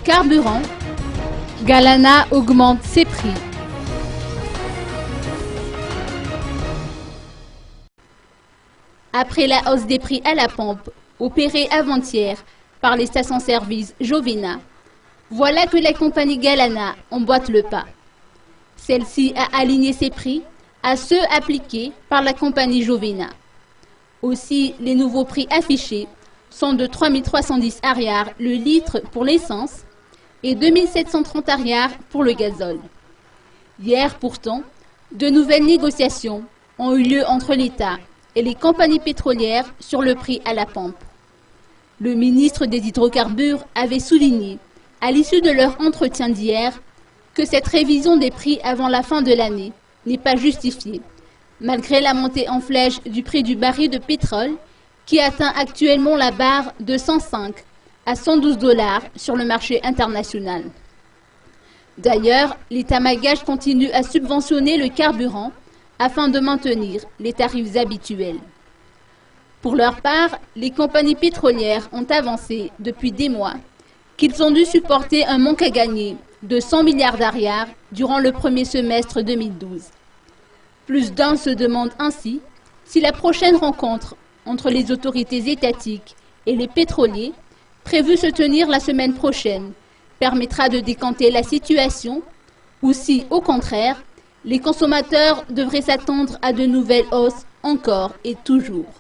carburant, Galana augmente ses prix. Après la hausse des prix à la pompe, opérée avant-hier par les stations-service Jovena, voilà que la compagnie Galana emboîte le pas. Celle-ci a aligné ses prix à ceux appliqués par la compagnie Jovena. Aussi, les nouveaux prix affichés sont de 3 310 ariars le litre pour l'essence et 2 730 ariars pour le gazole. Hier, pourtant, de nouvelles négociations ont eu lieu entre l'État et les compagnies pétrolières sur le prix à la pompe. Le ministre des Hydrocarbures avait souligné, à l'issue de leur entretien d'hier, que cette révision des prix avant la fin de l'année n'est pas justifiée, malgré la montée en flèche du prix du baril de pétrole qui atteint actuellement la barre de 105 à 112 $ sur le marché international. D'ailleurs, l'État malgache continue à subventionner le carburant afin de maintenir les tarifs habituels. Pour leur part, les compagnies pétrolières ont avancé depuis des mois qu'ils ont dû supporter un manque à gagner de 100 milliards d'ariars durant le premier semestre 2012. Plus d'un se demande ainsi si la prochaine rencontre entre les autorités étatiques et les pétroliers, prévue se tenir la semaine prochaine, permettra de décanter la situation ou si, au contraire, les consommateurs devraient s'attendre à de nouvelles hausses encore et toujours.